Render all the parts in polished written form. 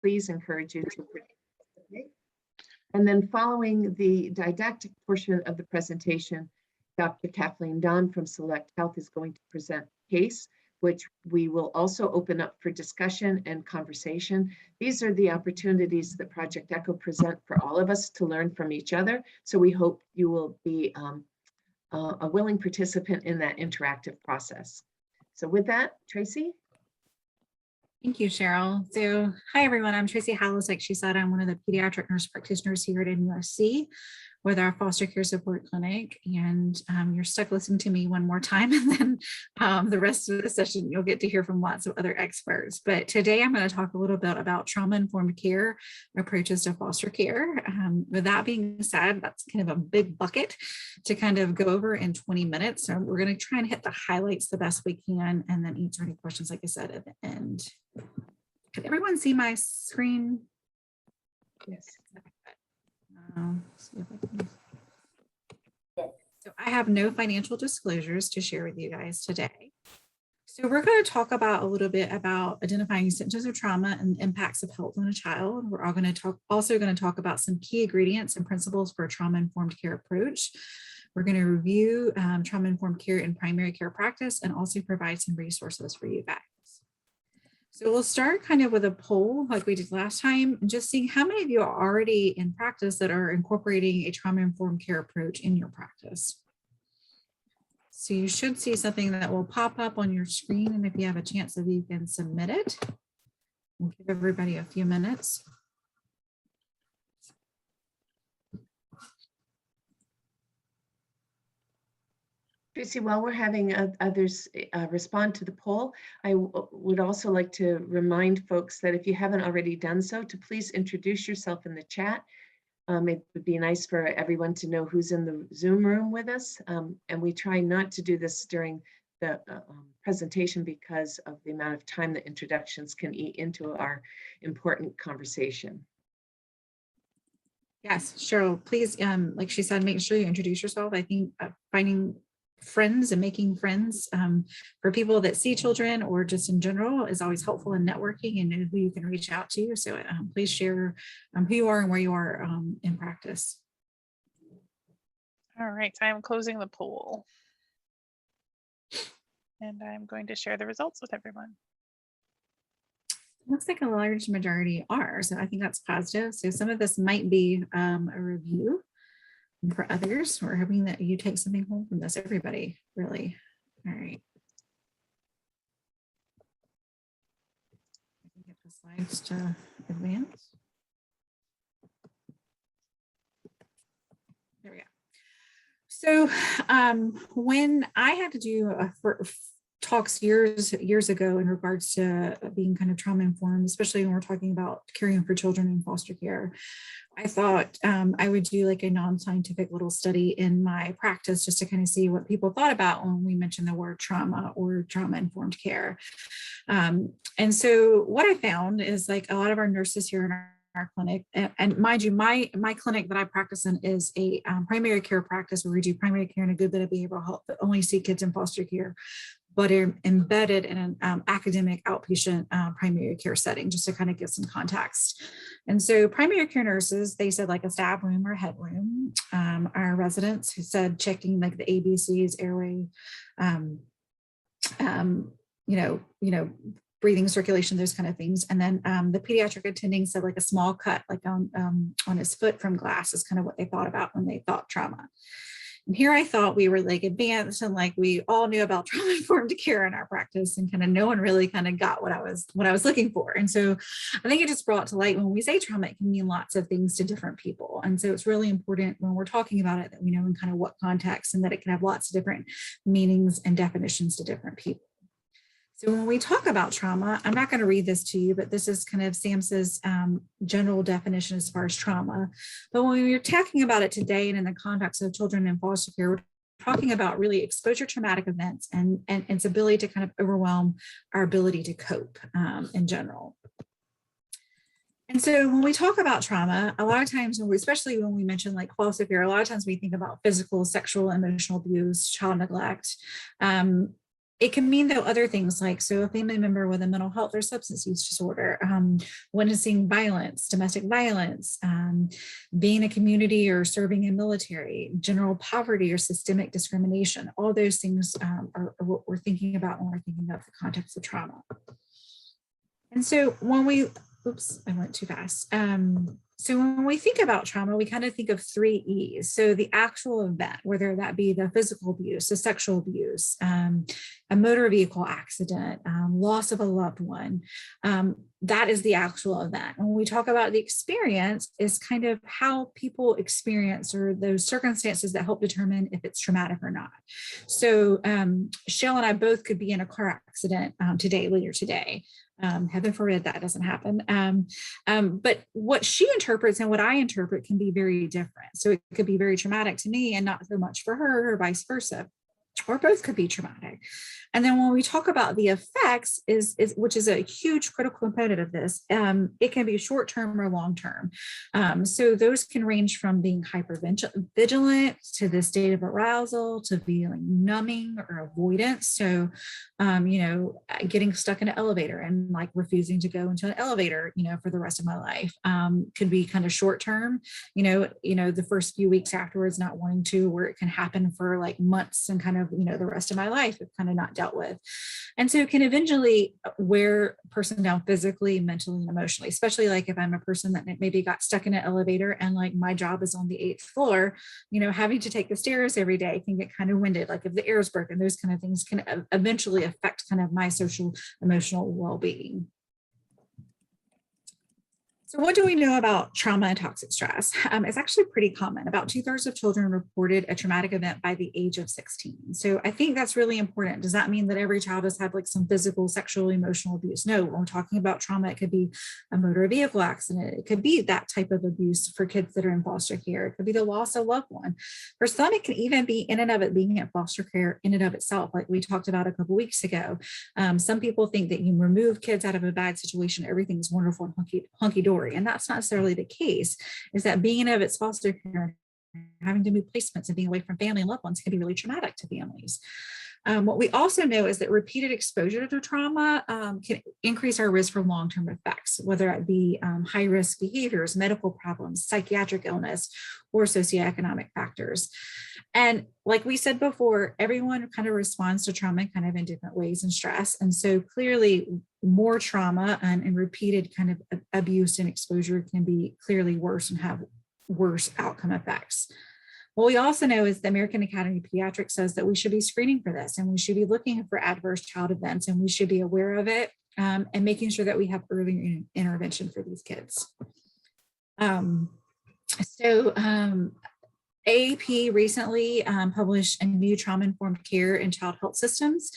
please encourage you to participate. And then following the didactic portion of the presentation, Dr. Kathleen Don from Select Health is going to present a case, which we will also open up for discussion and conversation. These are the opportunities that Project ECHO present for all of us to learn from each other. So we hope you will be a willing participant in that interactive process. So with that, Tracy. Thank you, Cheryl. So, hi everyone, I'm Tracy Hallis. Like she said, I'm one of the pediatric nurse practitioners here at NUSC with our foster care support clinic. And you're stuck listening to me one more time, and then the rest of the session, you'll get to hear from lots of other experts. But today I'm going to talk a little bit about trauma-informed care approaches to foster care. With that being said, that's kind of a big bucket to kind of go over in 20 minutes. So we're going to try and hit the highlights the best we can, and then answer any questions, like I said, at the end. Can everyone see my screen? Yes. So I have no financial disclosures to share with you guys today. So we're going to talk about a little bit about identifying symptoms of trauma and impacts of health on a child. We're also going to talk about some key ingredients and principles for a trauma-informed care approach. We're going to review trauma-informed care in primary care practice and also provide some resources for you guys. So we'll start kind of with a poll like we did last time, and just seeing how many of you are already in practice that are incorporating a trauma-informed care approach in your practice. So you should see something that will pop up on your screen, and if you have a chance of, you can submit it. We'll give everybody a few minutes. Tracy, while we're having others respond to the poll, I would also like to remind folks that if you haven't already done so, to please introduce yourself in the chat. It would be nice for everyone to know who's in the Zoom room with us. And we try not to do this during the presentation because of the amount of time that introductions can eat into our important conversation. Yes, Cheryl, please, like she said, make sure you introduce yourself. I think finding friends and making friends for people that see children or just in general is always helpful in networking and know who you can reach out to. So please share who you are and where you are in practice. All right, I'm closing the poll. And I'm going to share the results with everyone. Looks like a large majority are, so I think that's positive. So some of this might be a review. And for others, we're hoping that you take something home from this, everybody, really. All right. I can get the slides to advance. There we go. So when I had to do talks years ago in regards to being kind of trauma informed, especially when we're talking about caring for children in foster care, I thought I would do like a non-scientific little study in my practice just to kind of see what people thought about when we mentioned the word trauma or trauma-informed care. And so what I found is like a lot of our nurses here in our clinic, and mind you, my clinic that I practice in is a primary care practice where we do primary care and a good bit of behavioral health, but only see kids in foster care, but are embedded in an academic outpatient primary care setting, just to kind of give some context. And so primary care nurses, they said like a stab room or head room. Our residents who said checking like the ABCs, airway, breathing, circulation, those kind of things. And then the pediatric attending said like a small cut, like on his foot from glass is kind of what they thought about when they thought trauma. And here I thought we were like advanced and like we all knew about trauma-informed care in our practice, and kind of no one really kind of got what I was looking for. And so I think it just brought to light when we say trauma, it can mean lots of things to different people. And so it's really important when we're talking about it that we know in kind of what context, and that it can have lots of different meanings and definitions to different people. So when we talk about trauma, I'm not going to read this to you, but this is kind of SAMHSA's general definition as far as trauma. But when we're talking about it today and in the context of children in foster care, we're talking about really exposure traumatic events and its ability to kind of overwhelm our ability to cope in general. And so when we talk about trauma, a lot of times, especially when we mention like foster care, a lot of times we think about physical, sexual, emotional abuse, child neglect. It can mean though other things like, so a family member with a mental health or substance use disorder, witnessing violence, domestic violence, being a community or serving in military, general poverty or systemic discrimination. All those things are what we're thinking about when we're thinking about the context of trauma. And so when we, oops, I went too fast. So when we think about trauma, we kind of think of 3 E's. So the actual event, whether that be the physical abuse, the sexual abuse, a motor vehicle accident, loss of a loved one, that is the actual event. When we talk about the experience, is kind of how people experience or those circumstances that help determine if it's traumatic or not. So Shell and I both could be in a car accident later today. Heaven forbid that doesn't happen. But what she interprets and what I interpret can be very different. So it could be very traumatic to me and not so much for her, or vice versa, or both could be traumatic. And then when we talk about the effects, which is a huge critical component of this, it can be short-term or long-term. So those can range from being hypervigilant to the state of arousal to feeling numbing or avoidance. So, getting stuck in an elevator and like refusing to go into an elevator, for the rest of my life, could be kind of short-term, the first few weeks afterwards, not wanting to, where it can happen for like months and kind of, the rest of my life, it's kind of not dealt with. And so it can eventually wear a person down physically, mentally, and emotionally, especially like if I'm a person that maybe got stuck in an elevator and like my job is on the 8th floor, having to take the stairs every day can get kind of winded. Like if the air is broken, those kind of things can eventually affect kind of my social, emotional well-being. So what do we know about trauma and toxic stress? It's actually pretty common. About 2/3 of children reported a traumatic event by the age of 16. So I think that's really important. Does that mean that every child has had like some physical, sexual, emotional abuse? No, when we're talking about trauma, it could be a motor vehicle accident. It could be that type of abuse for kids that are in foster care. It could be the loss of a loved one. For some, it can even be in and of it being in foster care in and of itself, like we talked about a couple of weeks ago. Some people think that you remove kids out of a bad situation, everything's wonderful and hunky-dory. And that's not necessarily the case, is that being in of its foster care, having to move placements and being away from family and loved ones can be really traumatic to families. What we also know is that repeated exposure to trauma can increase our risk for long-term effects, whether it be high-risk behaviors, medical problems, psychiatric illness, or socioeconomic factors. And like we said before, everyone kind of responds to trauma kind of in different ways and stress. And so clearly more trauma and repeated kind of abuse and exposure can be clearly worse and have worse outcome effects. What we also know is the American Academy of Pediatrics says that we should be screening for this and we should be looking for adverse child events and we should be aware of it and making sure that we have early intervention for these kids. AAP recently published a new trauma-informed care in child health systems.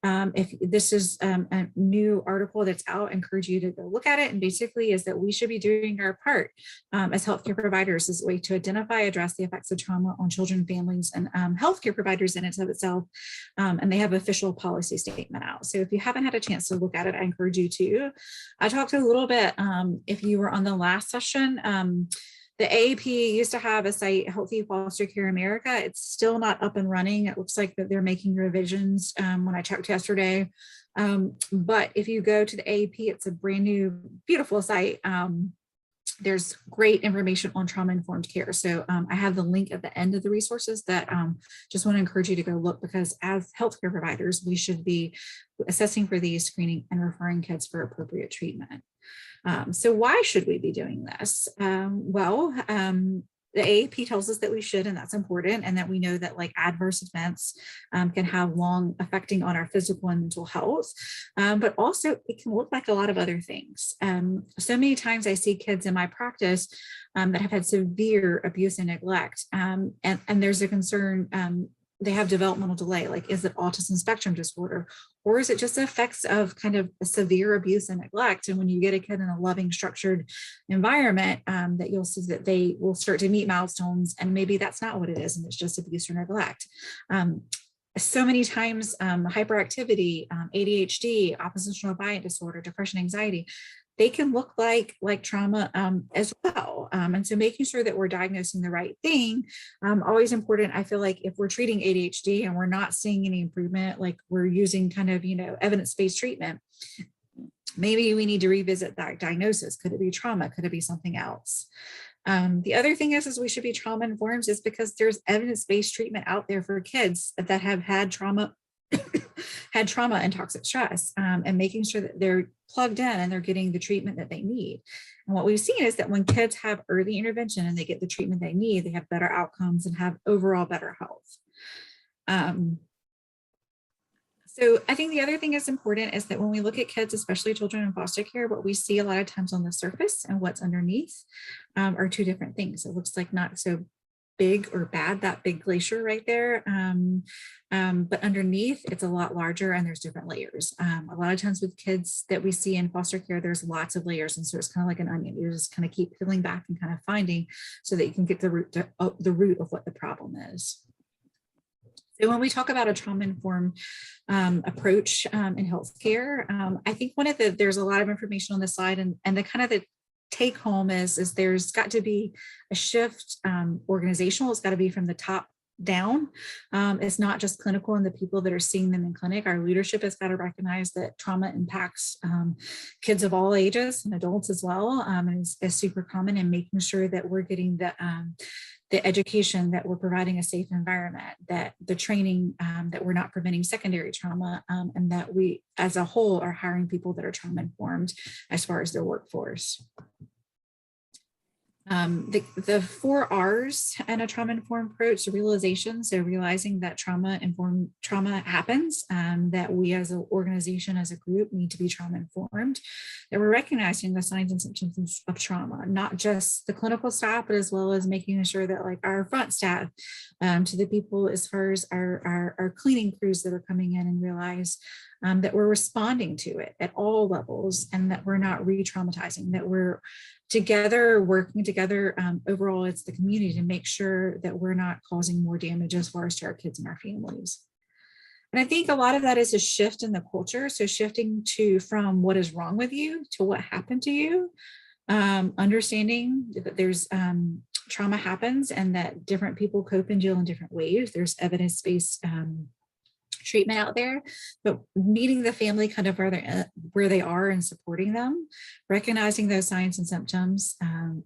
If this is a new article that's out, I encourage you to go look at it. And basically is that we should be doing our part as healthcare providers as a way to identify, address the effects of trauma on children, families, and healthcare providers in and of itself. And they have official policy statement out. So if you haven't had a chance to look at it, I encourage you to. I talked a little bit, if you were on the last session, the AAP used to have a site, Healthy Foster Care America. It's still not up and running. It looks like that they're making revisions when I checked yesterday. But if you go to the AAP, it's a brand new, beautiful site. There's great information on trauma-informed care. So I have the link at the end of the resources that just want to encourage you to go look, because as healthcare providers, we should be assessing for these, screening, and referring kids for appropriate treatment. So why should we be doing this? The AAP tells us that we should, and that's important, and that we know that like adverse events can have long affecting on our physical and mental health, but also it can look like a lot of other things. So many times I see kids in my practice that have had severe abuse and neglect, and there's a concern they have developmental delay, like is it autism spectrum disorder, or is it just effects of kind of severe abuse and neglect? And when you get a kid in a loving, structured environment, that you'll see that they will start to meet milestones, and maybe that's not what it is, and it's just abuse or neglect. So many times, hyperactivity, ADHD, oppositional defiant disorder, depression, anxiety, they can look like trauma as well. And so making sure that we're diagnosing the right thing, always important. I feel like if we're treating ADHD and we're not seeing any improvement, like we're using kind of, evidence-based treatment, maybe we need to revisit that diagnosis. Could it be trauma? Could it be something else? The other thing is we should be trauma informed, is because there's evidence-based treatment out there for kids that have had trauma and toxic stress, and making sure that they're plugged in and they're getting the treatment that they need. And what we've seen is that when kids have early intervention and they get the treatment they need, they have better outcomes and have overall better health. So I think the other thing that's important is that when we look at kids, especially children in foster care, what we see a lot of times on the surface and what's underneath are two different things. It looks like not so big or bad, that big glacier right there. But underneath, it's a lot larger and there's different layers. A lot of times with kids that we see in foster care, there's lots of layers. And so it's kind of like an onion. You just kind of keep peeling back and kind of finding so that you can get the root of what the problem is. So when we talk about a trauma-informed approach in healthcare, I think there's a lot of information on this slide, and the kind of the take home is there's got to be a shift organizational. It's got to be from the top down. It's not just clinical and the people that are seeing them in clinic. Our leadership has got to recognize that trauma impacts kids of all ages and adults as well, and is super common, and making sure that we're getting the education, that we're providing a safe environment, that the training, that we're not preventing secondary trauma, and that we as a whole are hiring people that are trauma informed as far as their workforce. The 4 R's in a trauma-informed approach: realization, so realizing that trauma happens, that we as an organization, as a group, need to be trauma-informed, that we're recognizing the signs and symptoms of trauma, not just the clinical staff, but as well as making sure that like our front staff, to the people as far as our cleaning crews that are coming in, and realize that we're responding to it at all levels, and that we're not re-traumatizing, that we're together, working together. Overall, it's the community to make sure that we're not causing more damage as far as to our kids and our families. And I think a lot of that is a shift in the culture. So shifting from what is wrong with you to what happened to you, understanding that there's trauma happens and that different people cope and deal in different ways. There's evidence-based treatment out there, but meeting the family kind of where they are and supporting them, recognizing those signs and symptoms,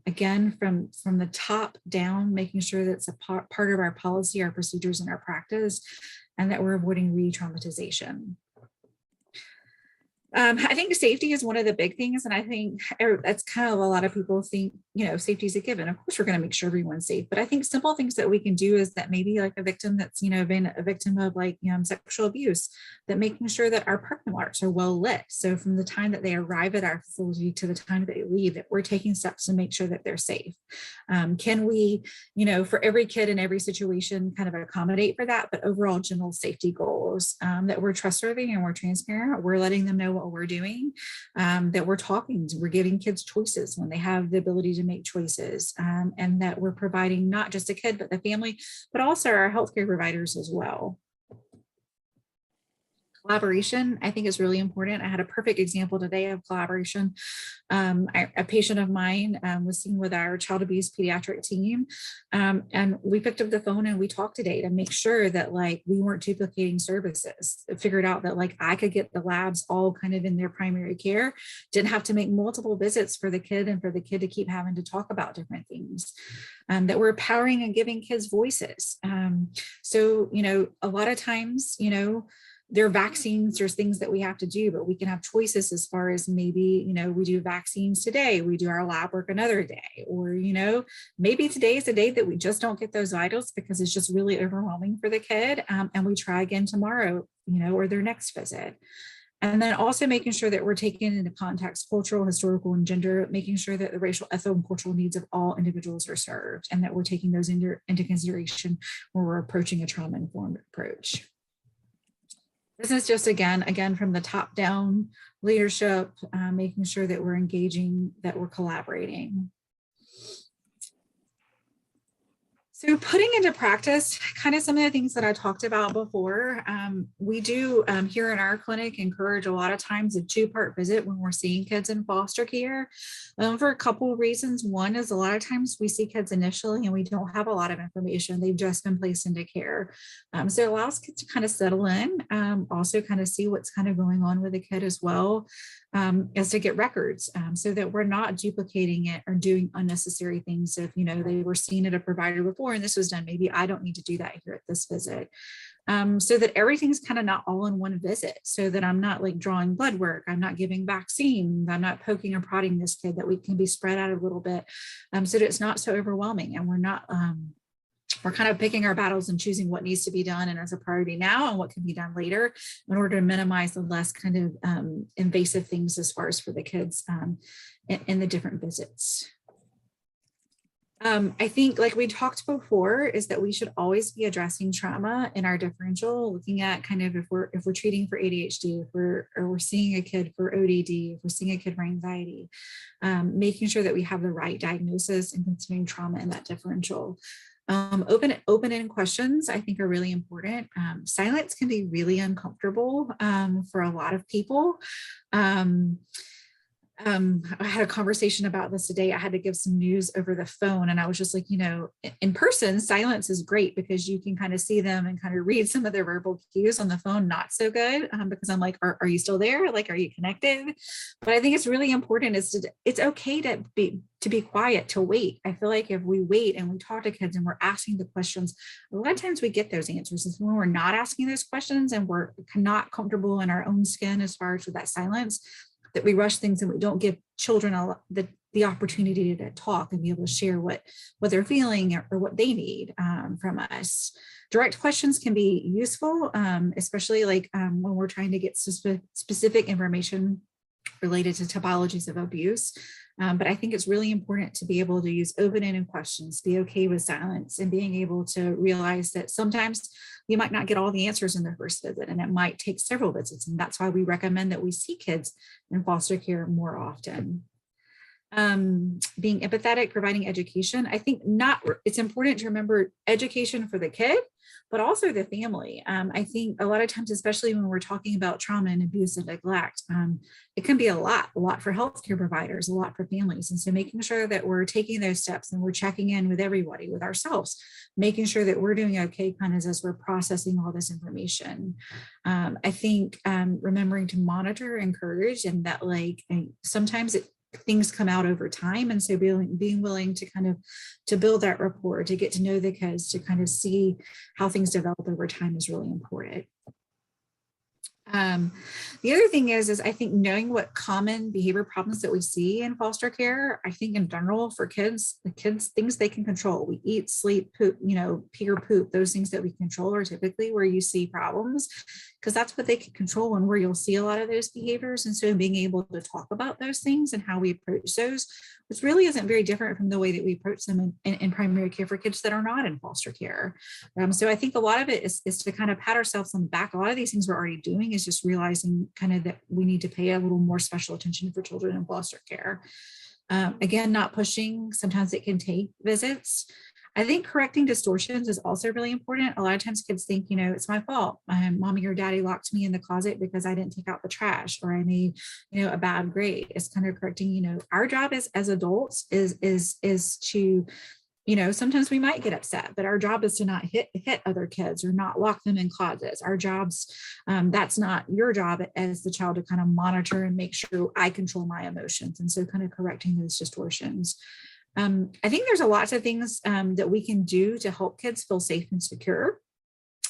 again, from the top down, making sure that's a part of our policy, our procedures, and our practice, and that we're avoiding re-traumatization. I think safety is one of the big things. And I think that's kind of a lot of people think, safety is a given. Of course, we're going to make sure everyone's safe. But I think simple things that we can do is that maybe like a victim that's, been a victim of sexual abuse, that making sure that our parking lots are well lit. So from the time that they arrive at our facility to the time that they leave, that we're taking steps to make sure that they're safe. Can we, for every kid in every situation, kind of accommodate for that, but overall general safety goals, that we're trustworthy and we're transparent. We're letting them know what we're doing, that we're giving kids choices when they have the ability to make choices, and that we're providing not just a kid, but the family, but also our healthcare providers as well. Collaboration, I think, is really important. I had a perfect example today of collaboration. A patient of mine was seen with our child abuse pediatric team, and we picked up the phone and we talked today to make sure that we weren't duplicating services. I figured out that I could get the labs all kind of in their primary care, didn't have to make multiple visits for the kid and for the kid to keep having to talk about different things, that we're empowering and giving kids voices. So, a lot of times, there are vaccines, there's things that we have to do, but we can have choices as far as maybe, we do vaccines today, we do our lab work another day, or, maybe today is a day that we just don't get those vitals because it's just really overwhelming for the kid. And we try again tomorrow, or their next visit. And then also making sure that we're taking into context cultural, historical, and gender, making sure that the racial, ethnic, and cultural needs of all individuals are served, and that we're taking those into consideration when we're approaching a trauma-informed approach. This is just, again, from the top down leadership, making sure that we're engaging, that we're collaborating. So putting into practice kind of some of the things that I talked about before, we do here in our clinic encourage a lot of times a 2-part visit when we're seeing kids in foster care for a couple of reasons. One is a lot of times we see kids initially and we don't have a lot of information. They've just been placed into care. So it allows kids to kind of settle in, also kind of see what's kind of going on with the kid as well, as to get records so that we're not duplicating it or doing unnecessary things. If, they were seen at a provider before and this was done, maybe I don't need to do that here at this visit. So that everything's kind of not all in one visit, so that I'm not like drawing blood work, I'm not giving vaccines, I'm not poking or prodding this kid, that we can be spread out a little bit so that it's not so overwhelming and we're kind of picking our battles and choosing what needs to be done and as a priority now and what can be done later in order to minimize the less kind of invasive things as far as for the kids in the different visits. I think, like we talked before, is that we should always be addressing trauma in our differential, looking at kind of if we're treating for ADHD, if we're seeing a kid for ODD, if we're seeing a kid for anxiety, making sure that we have the right diagnosis and considering trauma in that differential. Open-ended questions, I think, are really important. Silence can be really uncomfortable for a lot of people. I had a conversation about this today. I had to give some news over the phone and I was just like, in person, silence is great because you can kind of see them and kind of read some of their verbal cues. On the phone, not so good because I'm like, are you still there? Like, are you connected? But I think it's really important it's okay to be quiet, to wait. I feel like if we wait and we talk to kids and we're asking the questions, a lot of times we get those answers. And when we're not asking those questions and we're not comfortable in our own skin as far as with that silence, that we rush things and we don't give children the opportunity to talk and be able to share what they're feeling or what they need from us. Direct questions can be useful, especially like when we're trying to get specific information related to typologies of abuse. But I think it's really important to be able to use open-ended questions, be okay with silence, and being able to realize that sometimes you might not get all the answers in the first visit, and it might take several visits. And that's why we recommend that we see kids in foster care more often. Being empathetic, providing education. I think it's important to remember education for the kid, but also the family. I think a lot of times, especially when we're talking about trauma and abuse and neglect, it can be a lot for healthcare providers, a lot for families. And so making sure that we're taking those steps and we're checking in with everybody, with ourselves, making sure that we're doing okay kind of as we're processing all this information. I think remembering to monitor, encourage, and that sometimes things come out over time. And so being willing to kind of to build that rapport, to get to know the kids, to kind of see how things develop over time is really important. The other thing is I think knowing what common behavior problems that we see in foster care. I think in general for kids, things they can control. We eat, sleep, poop, pee or poop. Those things that we control are typically where you see problems, because that's what they can control and where you'll see a lot of those behaviors. And so being able to talk about those things and how we approach those, which really isn't very different from the way that we approach them in primary care for kids that are not in foster care. So I think a lot of it is to kind of pat ourselves on the back. A lot of these things we're already doing is just realizing kind of that we need to pay a little more special attention for children in foster care. Again, not pushing. Sometimes it can take visits. I think correcting distortions is also really important. A lot of times kids think, it's my fault. Mommy or daddy locked me in the closet because I didn't take out the trash, or I made, a bad grade. It's kind of correcting, our job as adults is to, sometimes we might get upset, but our job is to not hit other kids or not lock them in closets. Our jobs, that's not your job as the child to kind of monitor and make sure I control my emotions. And so kind of correcting those distortions. I think there's a lots of things that we can do to help kids feel safe and secure.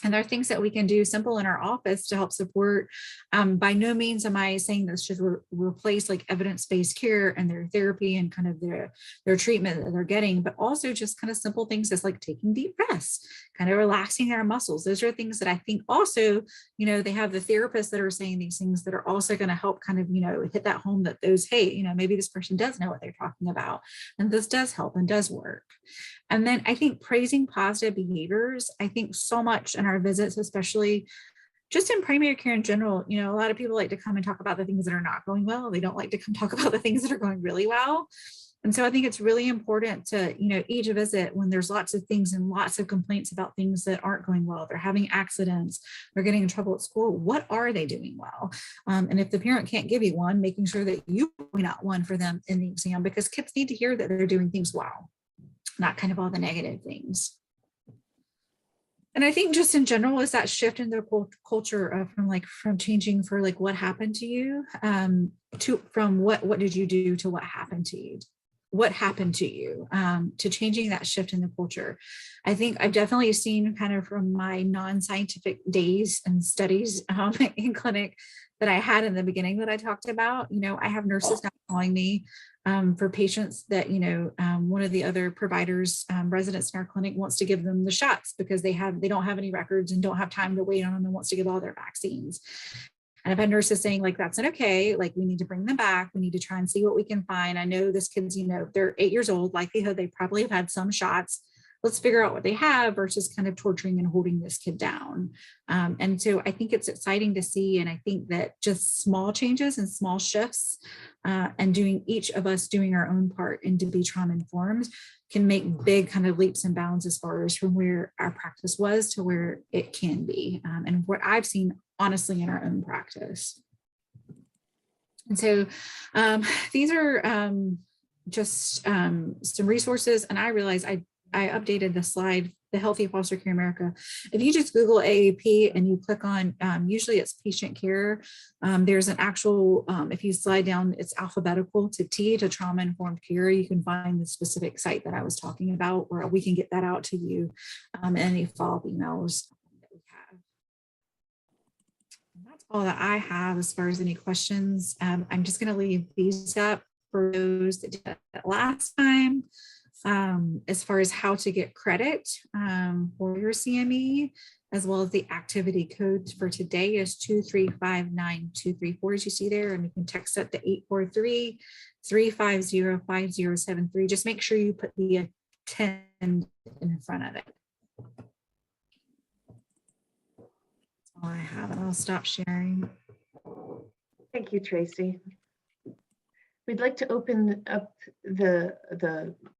And there are things that we can do simple in our office to help support. By no means am I saying this should replace like evidence-based care and their therapy and kind of their treatment that they're getting, but also just kind of simple things as like taking deep breaths, kind of relaxing our muscles. Those are things that I think also, they have the therapists that are saying these things that are also going to help kind of, hit that home that those, hey, maybe this person does know what they're talking about. And this does help and does work. And then I think praising positive behaviors, I think so much in our visits, especially just in primary care in general, a lot of people like to come and talk about the things that are not going well. They don't like to come talk about the things that are going really well. And so I think it's really important to, each visit when there's lots of things and lots of complaints about things that aren't going well, they're having accidents, they're getting in trouble at school. What are they doing well? And if the parent can't give you one, making sure that you point out one for them in the exam, because kids need to hear that they're doing things well, not kind of all the negative things. And I think just in general is that shift in their culture from changing for like what happened to you from what did you do to what happened to you, to changing that shift in the culture. I think I've definitely seen kind of from my non-scientific days and studies in clinic that I had in the beginning that I talked about. I have nurses now calling me for patients that, one of the other providers, residents in our clinic wants to give them the shots because they don't have any records and don't have time to wait on them and wants to give all their vaccines. And I've had nurses saying like, that's not okay. Like we need to bring them back. We need to try and see what we can find. I know this kid's, they're 8 years old, likelihood they probably have had some shots. Let's figure out what they have versus kind of torturing and holding this kid down. And so I think it's exciting to see. And I think that just small changes and small shifts and each of us doing our own part and to be trauma informed can make big kind of leaps and bounds as far as from where our practice was to where it can be. And what I've seen honestly in our own practice. And so these are just some resources. And I realized I updated the slide, the Healthy Foster Care America. If you just Google AAP and you click on, usually it's patient care, there's an actual, if you slide down, it's alphabetical to T to trauma informed care, you can find the specific site that I was talking about, where we can get that out to you and any follow-up emails that we have. And that's all that I have as far as any questions. I'm just gonna leave these up for those that did that last time. As far as how to get credit for your CME, as well as the activity code for today is 2359234, as you see there, and you can text that to 843-350-5073. Just make sure you put the attend in front of it. That's all I have, and I'll stop sharing. Thank you, Tracy. We'd like to open up the